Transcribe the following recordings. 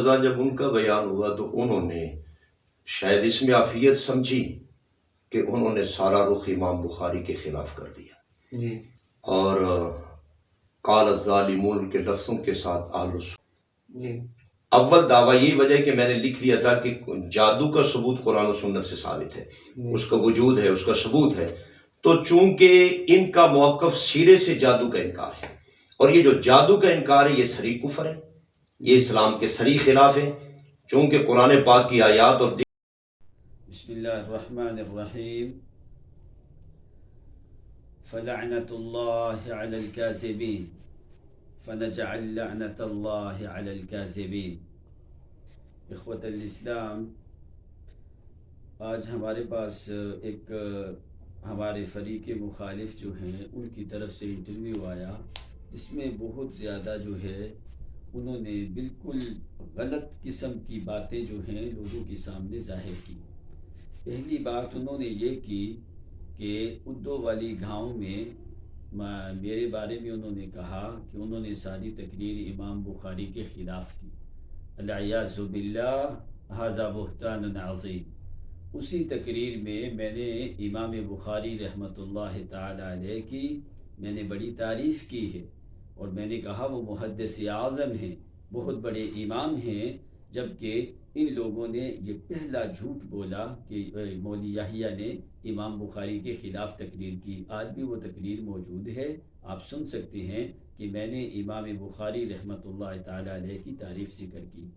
جب ان کا بیان ہوا تو انہوں نے شاید اس میں عافیت سمجھی کہ انہوں نے سارا رخ امام بخاری کے خلاف کر دیا جی اور قال الظالمون کے لفظوں کے ساتھ اہل السنت جی اول دعویٰ یہ وجہ کہ میں نے لکھ دیا تھا کہ جادو کا ثبوت قرآن و سنت سے ثابت ہے، اس کا وجود ہے، اس کا ثبوت ہے، تو چونکہ ان کا موقف سرے سے جادو کا انکار ہے اور یہ جو جادو کا انکار ہے یہ صریح کفر ہے، یہ اسلام کے صریح خلاف ہے، چونکہ قرآن پاک کی آیات اور بسم اللہ الرحمن الرحیم فلعنت اللہ علی الکاذبین فنجعل لعنت اللہ علی الکاذبین۔ اخوۃ الاسلام، آج ہمارے پاس ایک ہمارے فریق مخالف جو ہیں ان کی طرف سے انٹرویو آیا، جس میں بہت زیادہ جو ہے انہوں نے بالکل غلط قسم کی باتیں جو ہیں لوگوں کے سامنے ظاہر کی۔ پہلی بات انہوں نے یہ کی کہ ادو والی گاؤں میں میرے بارے میں انہوں نے کہا کہ انہوں نے ساری تقریر امام بخاری کے خلاف کی، العیاذ باللہ ھذا بہتان عظیم۔ اسی تقریر میں نے امام بخاری رحمۃ اللہ تعالی علیہ کی میں نے بڑی تعریف کی ہے اور میں نے کہا وہ محدث اعظم ہیں، بہت بڑے امام ہیں، جبکہ ان لوگوں نے یہ پہلا جھوٹ بولا کہ مولوی یحییٰ نے امام بخاری کے خلاف تقریر کی۔ آج بھی وہ تقریر موجود ہے، آپ سن سکتے ہیں کہ میں نے امام بخاری رحمۃ اللہ تعالی علیہ کی تعریف ذکر کی۔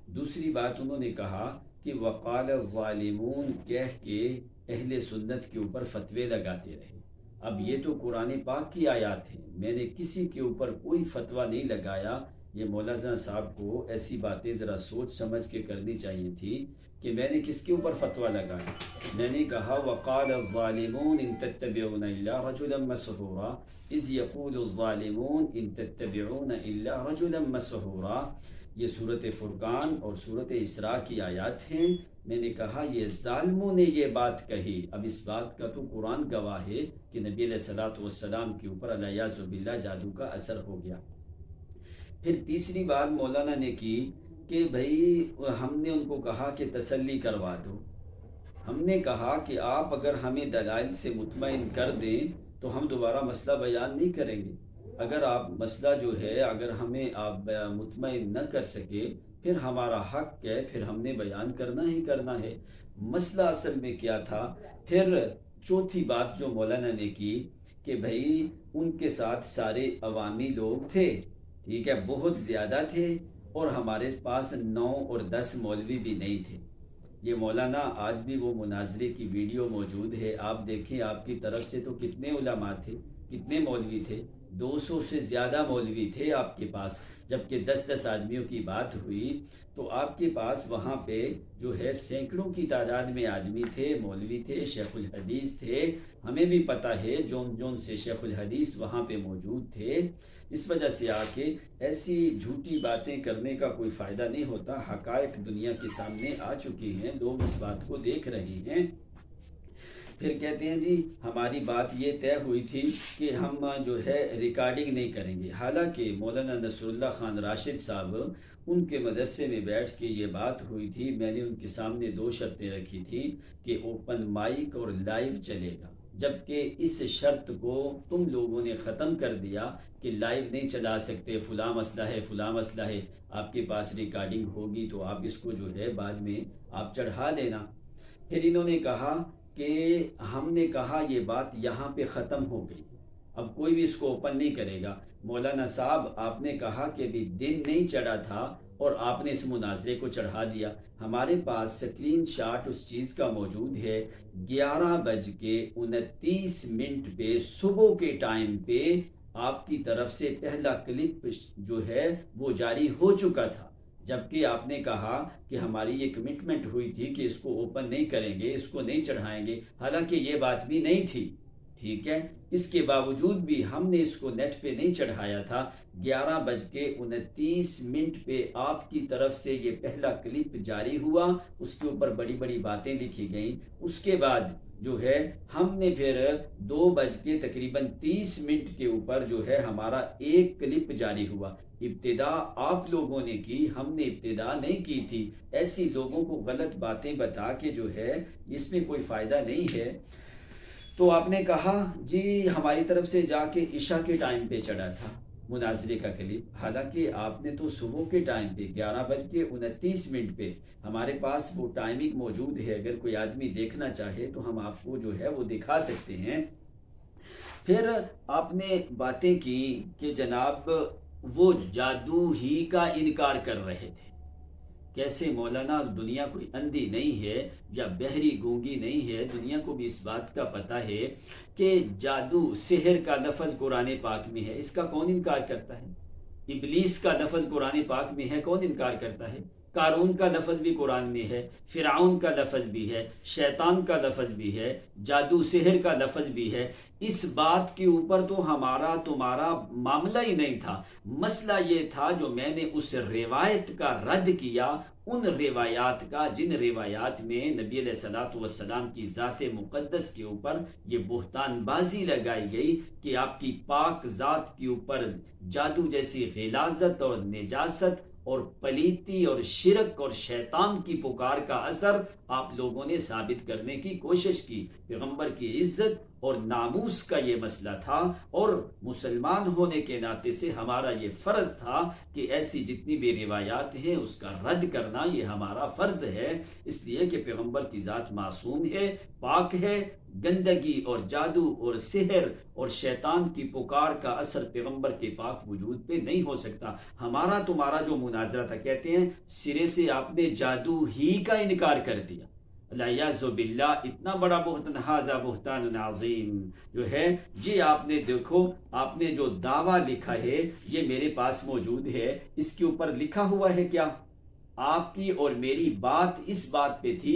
دوسری بات انہوں نے کہا کہ وقال الظالمون کہہ کے اہل سنت کے اوپر فتوے لگاتے رہے۔ اب یہ تو قرآن پاک کی آیات ہیں، میں نے کسی کے اوپر کوئی فتویٰ نہیں لگایا۔ یہ مولانا صاحب کو ایسی باتیں ذرا سوچ سمجھ کے کرنی چاہیے تھی کہ میں نے کس کے اوپر فتویٰ لگایا۔ میں نے کہا وقال الظالمون ان تتبعون الا رجلا مسحورا اذ یقول الظالمون ان تتبعون الا رجلا مسحورا۔ یہ صورت فرقان اور صورت اسراء کی آیات ہیں۔ میں نے کہا یہ ظالموں نے یہ بات کہی۔ اب اس بات کا تو قرآن گواہ ہے کہ نبی علیہ الصلوۃ والسلام کے اوپر العیاذ باللہ جادو کا اثر ہو گیا۔ پھر تیسری بات مولانا نے کی کہ بھئی ہم نے ان کو کہا کہ تسلی کروا دو۔ ہم نے کہا کہ آپ اگر ہمیں دلائل سے مطمئن کر دیں تو ہم دوبارہ مسئلہ بیان نہیں کریں گے۔ اگر آپ مسئلہ جو ہے اگر ہمیں آپ مطمئن نہ کر سکے پھر ہمارا حق ہے، پھر ہم نے بیان کرنا ہی کرنا ہے۔ مسئلہ اصل میں کیا تھا؟ پھر چوتھی بات جو مولانا نے کی کہ بھئی ان کے ساتھ سارے عوامی لوگ تھے، ٹھیک ہے، بہت زیادہ تھے اور ہمارے پاس 9 اور 10 مولوی بھی نہیں تھے۔ یہ مولانا آج بھی وہ مناظرے کی ویڈیو موجود ہے، آپ دیکھیں آپ کی طرف سے تو کتنے علماء تھے، کتنے مولوی تھے، 200 سے زیادہ مولوی تھے آپ کے پاس، جبکہ 10 آدمیوں کی بات ہوئی تو آپ کے پاس وہاں پہ جو ہے سینکڑوں کی تعداد میں آدمی تھے، مولوی تھے، شیخ الحدیث تھے۔ ہمیں بھی پتہ ہے جون سے شیخ الحدیث وہاں پہ موجود تھے۔ اس وجہ سے آ کے ایسی جھوٹی باتیں کرنے کا کوئی فائدہ نہیں ہوتا۔ حقائق دنیا کے سامنے آ چکے ہیں، لوگ اس بات کو دیکھ رہے ہیں۔ پھر کہتے ہیں جی ہماری بات یہ طے ہوئی تھی کہ ہم جو ہے ریکارڈنگ نہیں کریں گے، حالانکہ مولانا نصر اللہ خان راشد صاحب ان کے مدرسے میں بیٹھ کے یہ بات ہوئی تھی۔ میں نے ان کے سامنے 2 شرطیں رکھی تھی کہ اوپن مائک اور لائیو چلے گا، جبکہ اس شرط کو تم لوگوں نے ختم کر دیا کہ لائیو نہیں چلا سکتے، فلاں مسئلہ ہے، فلاں مسئلہ ہے، آپ کے پاس ریکارڈنگ ہوگی تو آپ اس کو جو ہے بعد میں آپ چڑھا دینا۔ پھر انہوں نے کہا کہ ہم نے کہا یہ بات یہاں پہ ختم ہو گئی، اب کوئی بھی اس کو اوپن نہیں کرے گا۔ مولانا صاحب آپ نے کہا کہ ابھی دن نہیں چڑھا تھا اور آپ نے اس مناظرے کو چڑھا دیا۔ ہمارے پاس سکرین شاٹ اس چیز کا موجود ہے، 11:29 پہ صبح کے ٹائم پہ آپ کی طرف سے پہلا کلپ جو ہے وہ جاری ہو چکا تھا، جبکہ آپ نے کہا کہ ہماری یہ کمٹمنٹ ہوئی تھی کہ اس کو اوپن نہیں کریں گے، اس کو نہیں چڑھائیں گے، حالانکہ یہ بات بھی نہیں تھی، ٹھیک ہے، اس کے باوجود بھی ہم نے اس کو نیٹ پہ نہیں چڑھایا تھا۔ 11:29 پہ آپ کی طرف سے یہ پہلا کلپ جاری ہوا، اس کے اوپر بڑی بڑی باتیں لکھی گئیں۔ اس کے بعد جو ہے ہم نے پھر 2:30 کے اوپر جو ہے ہمارا ایک کلپ جاری ہوا۔ ابتدا آپ لوگوں نے کی، ہم نے ابتدا نہیں کی تھی۔ ایسی لوگوں کو غلط باتیں بتا کے جو ہے اس میں کوئی فائدہ نہیں ہے۔ تو آپ نے کہا جی ہماری طرف سے جا کے عشاء کے ٹائم پہ چڑھا تھا مناظرے کا کلپ، حالانکہ آپ نے تو صبح کے ٹائم پہ 11:29 پہ ہمارے پاس وہ ٹائمنگ موجود ہے، اگر کوئی آدمی دیکھنا چاہے تو ہم آپ کو جو ہے وہ دکھا سکتے ہیں۔ پھر آپ نے باتیں کی کہ جناب وہ جادو ہی کا انکار کر رہے تھے۔ کیسے مولانا، دنیا کوئی اندھی نہیں ہے یا بہری گونگی نہیں ہے، دنیا کو بھی اس بات کا پتہ ہے کہ جادو سحر کا لفظ قرآن پاک میں ہے، اس کا کون انکار کرتا ہے؟ ابلیس کا لفظ قرآن پاک میں ہے، کون انکار کرتا ہے؟ قارون کا لفظ بھی قرآن میں ہے، فرعون کا لفظ بھی ہے، شیطان کا لفظ بھی ہے، جادو سحر کا لفظ بھی ہے۔ اس بات کے اوپر تو ہمارا تمہارا معاملہ ہی نہیں تھا۔ مسئلہ یہ تھا جو میں نے اس روایت کا رد کیا، ان روایات کا جن روایات میں نبی علیہ الصلوۃ والسلام کی ذات مقدس کے اوپر یہ بہتان بازی لگائی گئی کہ آپ کی پاک ذات کے اوپر جادو جیسی غلاظت اور نجاست اور پلیتی اور شرک اور شیطان کی پکار کا اثر آپ لوگوں نے ثابت کرنے کی کوشش کی۔ پیغمبر کی عزت اور ناموس کا یہ مسئلہ تھا، اور مسلمان ہونے کے ناطے سے ہمارا یہ فرض تھا کہ ایسی جتنی بھی روایات ہیں اس کا رد کرنا یہ ہمارا فرض ہے، اس لیے کہ پیغمبر کی ذات معصوم ہے، پاک ہے، گندگی اور جادو اور سحر اور شیطان کی پکار کا اثر پیغمبر کے پاک وجود پہ نہیں ہو سکتا۔ ہمارا تمہارا جو مناظرہ تھا، کہتے ہیں سرے سے آپ نے جادو ہی کا انکار کر دیا، العیاذ باللہ، اتنا بڑا بہتان، ھذا بہتان عظیم جو ہے یہ آپ نے دیکھو، آپ نے جو دعویٰ لکھا ہے یہ میرے پاس موجود ہے، اس کے اوپر لکھا ہوا ہے کیا؟ آپ کی اور میری بات اس بات پہ تھی،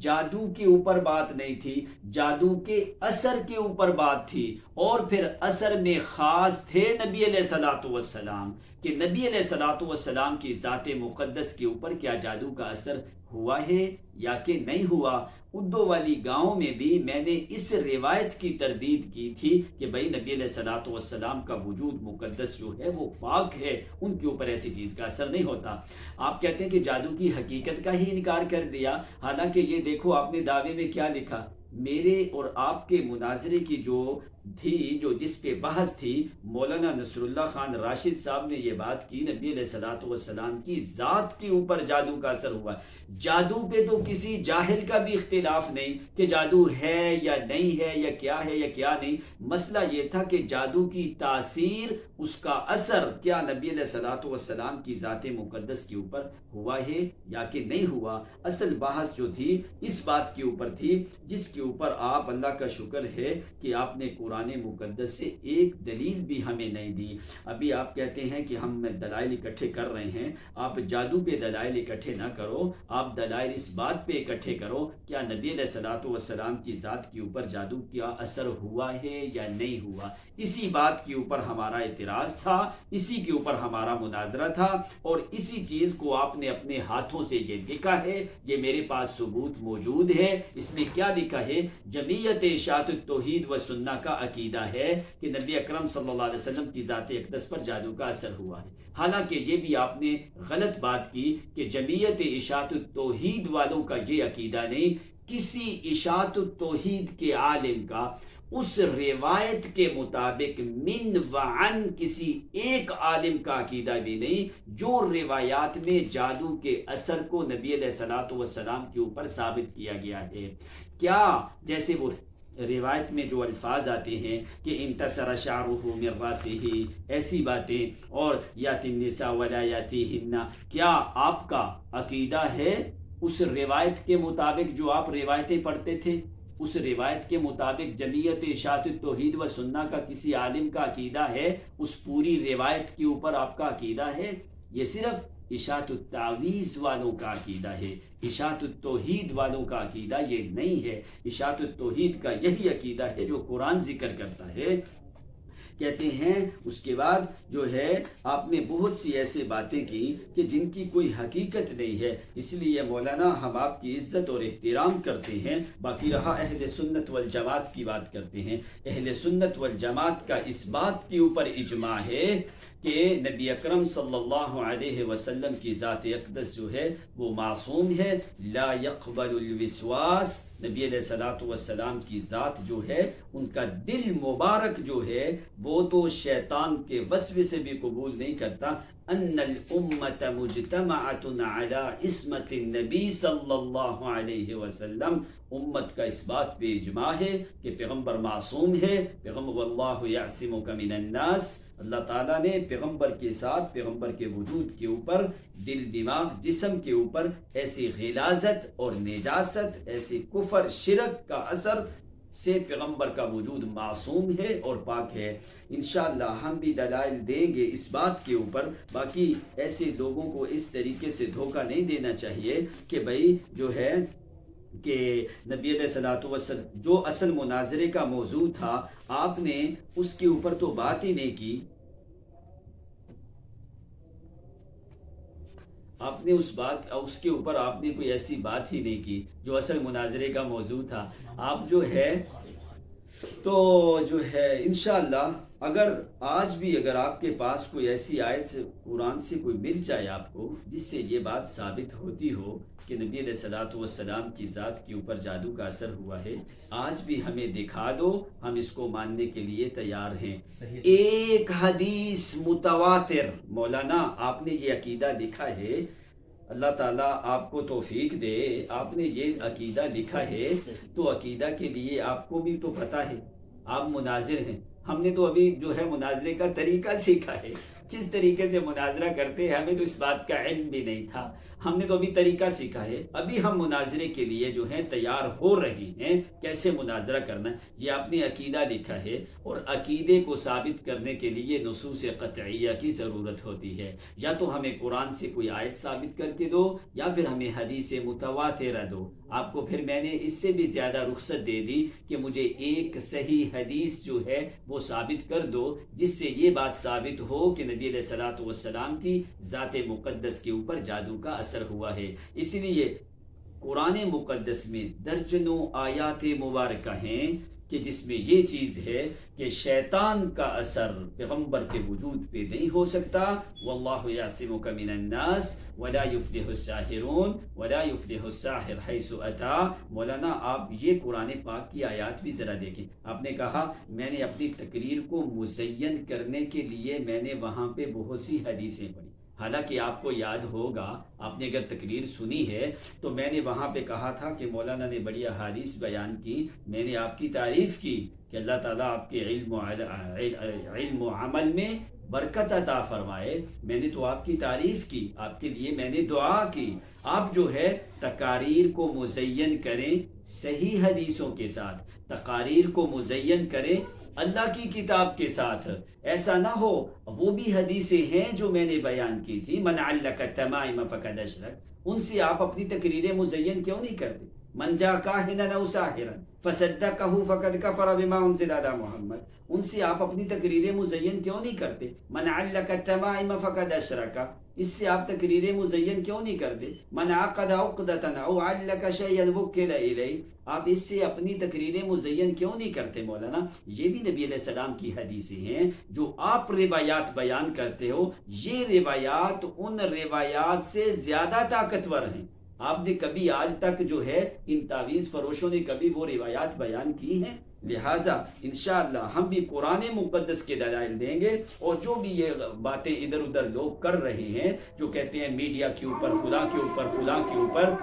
جادو کے اوپر بات نہیں تھی، جادو کے اثر کے اوپر بات تھی، اور پھر اثر میں خاص تھے نبی علیہ الصلوۃ والسلام، کہ نبی علیہ الصلوۃ والسلام کی ذات مقدس کے اوپر کیا جادو کا اثر ہوا ہے یا کہ نہیں ہوا۔ اردو والی گاؤں میں بھی میں نے اس روایت کی تردید کی تھی کہ بھائی نبی علیہ الصلوۃ والسلام کا وجود مقدس جو ہے وہ پاک ہے، ان کے اوپر ایسی چیز کا اثر نہیں ہوتا۔ آپ کہتے ہیں کہ جادو کی حقیقت کا ہی انکار کر دیا، حالانکہ یہ دیکھو آپ نے دعوے میں کیا لکھا، میرے اور آپ کے مناظرے کی جو تھی، جو جس پہ بحث تھی، مولانا نصر اللہ خان راشد صاحب نے یہ بات کی نبی علیہ الصلوۃ والسلام کی ذات کے اوپر جادو کا اثر ہوا۔ جادو پہ تو کسی جاہل کا بھی اختلاف نہیں کہ جادو ہے یا نہیں ہے یا کیا ہے یا کیا نہیں، مسئلہ یہ تھا کہ جادو کی تاثیر، اس کا اثر کیا نبی علیہ الصلوۃ والسلام کی ذات مقدس کے اوپر ہوا ہے یا کہ نہیں ہوا۔ اصل بحث جو تھی اس بات کے اوپر تھی جس کے اوپر آپ، اللہ کا شکر ہے کہ آپ نے قرآن مقدس سے ایک دلیل بھی ہمیں نہیں دی۔ ابھی آپ کہتے ہیں کہ ہم دلائل اکٹھے کر رہے ہیں، آپ جادو پہ دلائل اکٹھے نہ کرو، آپ دلائل اس بات پہ اکٹھے کرو کیا نبی علیہ الصلوۃ والسلام کی ذات کے اوپر جادو کا اثر ہوا ہے یا نہیں ہوا۔ اسی بات کے اوپر ہمارا اعتراض تھا، اسی کے اوپر ہمارا مناظرہ تھا، اور اسی چیز کو آپ نے اپنے ہاتھوں سے یہ لکھا ہے، یہ میرے پاس ثبوت موجود ہے۔ اس میں کیا لکھا ہے؟ جمعیت اشاعت التوحید و سنہ کا عقیدہ ہے کہ نبی اکرم صلی اللہ علیہ وسلم کی ذات اقدس پر جادو کا اثر ہوا ہے۔ حالانکہ یہ بھی آپ نے غلط بات کی کہ جمعیت اشاعت التوحید والوں کا یہ عقیدہ نہیں، کسی اشاعت التوحید کے عالم کا اس روایت کے مطابق من وعن کسی ایک عالم کا عقیدہ بھی نہیں جو روایات میں جادو کے اثر کو نبی علیہ الصلوۃ والسلام کے اوپر ثابت کیا گیا ہے۔ کیا جیسے وہ روایت میں جو الفاظ آتے ہیں کہ انتصر شعرہ من راسہ، ایسی باتیں، اور یاتی النساء ولا یاتیہن، کیا آپ کا عقیدہ ہے اس روایت کے مطابق جو آپ روایتیں پڑھتے تھے، اس روایت کے مطابق جمعیت اشاعت التوحید و سنہ کا کسی عالم کا عقیدہ ہے، اس پوری روایت کے اوپر آپ کا عقیدہ ہے؟ یہ صرف اشاعت التعویذ والوں کا عقیدہ ہے، اشاعت التوحید والوں کا عقیدہ یہ نہیں ہے۔ اشاعت التوحید کا یہی عقیدہ ہے جو قرآن ذکر کرتا ہے۔ کہتے ہیں اس کے بعد جو ہے آپ نے بہت سی ایسے باتیں کی کہ جن کی کوئی حقیقت نہیں ہے، اس لیے مولانا ہم آپ کی عزت اور احترام کرتے ہیں۔ باقی رہا اہل سنت والجماعت کی بات کرتے ہیں۔ اہل سنت والجماعت کا اس بات کے اوپر اجماع ہے کہ نبی اکرم صلی اللہ علیہ وسلم کی ذات اقدس جو ہے وہ معصوم ہے، لا يقبل الوسواس۔ نبی علیہ الصلوۃ والسلام کی ذات جو ہے ان کا دل مبارک جو ہے وہ تو شیطان کے وسوسے سے بھی قبول نہیں کرتا۔ ان الامت مجتمعۃ علی عصمت النبی صلی اللہ علیہ وسلم، امت کا اس بات پہ اجماع ہے کہ پیغمبر معصوم ہے۔ پیغمبر واللہ یعصمک من الناس، اللہ تعالیٰ نے پیغمبر کے ساتھ، پیغمبر کے وجود کے اوپر، دل دماغ جسم کے اوپر ایسی غلاظت اور نجاست، ایسی کفر شرک کا اثر سے پیغمبر کا وجود معصوم ہے اور پاک ہے۔ انشاءاللہ ہم بھی دلائل دیں گے اس بات کے اوپر۔ باقی ایسے لوگوں کو اس طریقے سے دھوکہ نہیں دینا چاہیے کہ بھائی جو ہے کہ نبی علیہ الصلوۃ والسلام جو اصل مناظرے کا موضوع تھا آپ نے اس کے اوپر تو بات ہی نہیں کی، آپ نے اس کے اوپر آپ نے کوئی ایسی بات ہی نہیں کی جو اصل مناظرے کا موضوع تھا۔ آپ جو ہے تو جو ہے انشاءاللہ اگر آج بھی اگر آپ کے پاس کوئی ایسی آیت قرآن سے کوئی مل جائے آپ کو جس سے یہ بات ثابت ہوتی ہو کہ نبی علیہ الصلوۃ والسلام کی ذات کے اوپر جادو کا اثر ہوا ہے، آج بھی ہمیں دکھا دو، ہم اس کو ماننے کے لیے تیار ہیں۔ ایک حدیث متواتر، مولانا آپ نے یہ عقیدہ لکھا ہے، اللہ تعالیٰ آپ کو توفیق دے، آپ نے یہ عقیدہ لکھا ہے تو عقیدہ کے لیے آپ کو بھی تو پتہ ہے، آپ مناظر ہیں، ہم نے تو ابھی جو ہے مناظرے کا طریقہ سیکھا ہے، کس طریقے سے مناظرہ کرتے ہیں ہمیں تو اس بات کا علم بھی نہیں تھا، ہم نے تو ابھی طریقہ سیکھا ہے، ابھی ہم مناظرے کے لیے جو ہیں تیار ہو رہے ہیں کیسے مناظرہ کرنا ہے۔ یہ آپ نے عقیدہ لکھا ہے اور عقیدے کو ثابت کرنے کے لیے نصوص قطعیہ کی ضرورت ہوتی ہے، یا تو ہمیں قرآن سے کوئی آیت ثابت کر کے دو یا پھر ہمیں حدیث متواترہ دو۔ آپ کو پھر میں نے اس سے بھی زیادہ رخصت دے دی کہ مجھے ایک صحیح حدیث جو ہے وہ ثابت کر دو جس سے یہ بات ثابت ہو کہ نبی علیہ الصلوۃ والسلام کی ذات مقدس کے اوپر جادو کا اثر ہوا ہے۔ اس لیے قرآن مقدس میں درجنوں آیات مبارکہ ہیں کہ جس میں یہ چیز ہے کہ شیطان کا اثر پیغمبر کے وجود پہ نہیں ہو سکتا۔ واللہ یعصمک من الناس ولا یفلح الساحرون ولا یفلح الساحر حیث اتی۔ مولانا آپ یہ قرآن پاک کی آیات بھی ذرا دیکھیں۔ آپ نے کہا میں نے اپنی تقریر کو مزین کرنے کے لیے میں نے وہاں پہ بہت سی حدیثیں پڑھی، حالانکہ آپ کو یاد ہوگا آپ نے اگر تقریر سنی ہے تو میں نے وہاں پہ کہا تھا کہ مولانا نے بڑی احادیث بیان کی، میں نے آپ کی تعریف کی کہ اللہ تعالیٰ آپ کے علم و عمل میں برکت عطا فرمائے، میں نے تو آپ کی تعریف کی، آپ کے لیے میں نے دعا کی۔ آپ جو ہے تقاریر کو مزین کریں صحیح حدیثوں کے ساتھ، تقاریر کو مزین کریں اللہ کی کتاب کے ساتھ، ایسا نہ ہو وہ بھی حدیثیں ہیں جو میں نے بیان کی تھی، من علق التمائم فقد اشرک، ان سے آپ اپنی تقریریں مزین کیوں نہیں کرتے؟ من جاء کاہنا او ساحرا فصدقہ فقد کفر بما انزل علی محمد، ان سے آپ اپنی تقریریں مزین کیوں نہیں کرتے؟ من علق التمائم فقد اشرک، اس سے آپ تقریریں مزین کیوں نہیں کرتے؟ من عقد عقدۃ او علق شیئا وکل الیہ، آپ اس سے اپنی تقریریں مزین کیوں نہیں کرتے؟ مولانا یہ بھی نبی علیہ السلام کی حدیثیں ہیں جو آپ روایات بیان کرتے ہو، یہ روایات ان روایات سے زیادہ طاقتور ہیں۔ آپ نے کبھی آج تک جو ہے ان تعویذ فروشوں نے کبھی وہ روایات بیان کی ہیں؟ لہٰذا انشاءاللہ ہم بھی قرآن مقدس کے دلائل دیں گے، اور جو بھی یہ باتیں ادھر ادھر لوگ کر رہے ہیں جو کہتے ہیں میڈیا کے اوپر فلاں کے اوپر فلاں کے اوپر،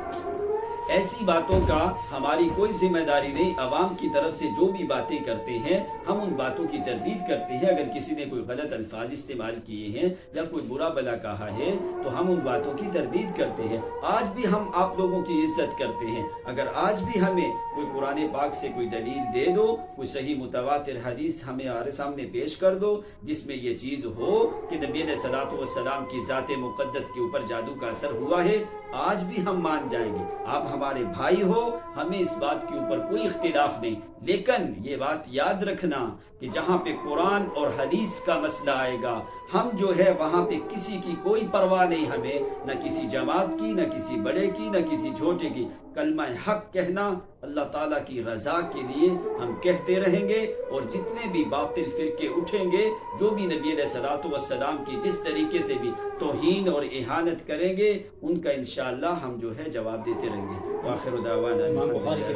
ایسی باتوں کا ہماری کوئی ذمہ داری نہیں. عوام کی طرف سے جو بھی باتیں کرتے ہیں ہم ان باتوں کی تردید کرتے ہیں. اگر کسی نے کوئی غلط الفاظ استعمال کیے ہیں یا کوئی برا بلا کہا ہے تو ہم ان باتوں کی تردید کرتے ہیں. آج بھی ہم آپ لوگوں کی عزت کرتے ہیں. اگر آج بھی ہمیں کوئی قرآن پاک سے کوئی دلیل دے دو, کوئی صحیح متواتر حدیث ہمارے سامنے پیش کر دو جس میں یہ چیز ہو کہ نبی علیہ الصلوۃ والسلام کی ذات مقدس کے اوپر جادو کا اثر ہوا ہے, آج بھی ہم مان جائیں گے. آپ ہمارے بھائی ہو, ہمیں اس بات کے اوپر کوئی اختلاف نہیں. لیکن یہ بات یاد رکھنا کہ جہاں پہ قرآن اور حدیث کا مسئلہ آئے گا ہم جو ہے وہاں پہ کسی کی کوئی پرواہ نہیں. ہمیں نہ کسی جماعت کی, نہ کسی بڑے کی, نہ کسی چھوٹے کی. کلمہ حق کہنا اللہ تعالیٰ کی رضا کے لیے ہم کہتے رہیں گے. اور جتنے بھی باطل فرقے اٹھیں گے, جو بھی نبی علیہ الصلوۃ والسلام کی جس طریقے سے بھی توہین اور اہانت کریں گے, ان کا انشاءاللہ ہم جو ہے جواب دیتے رہیں گے. وآخر دعوانا امام بخاری کے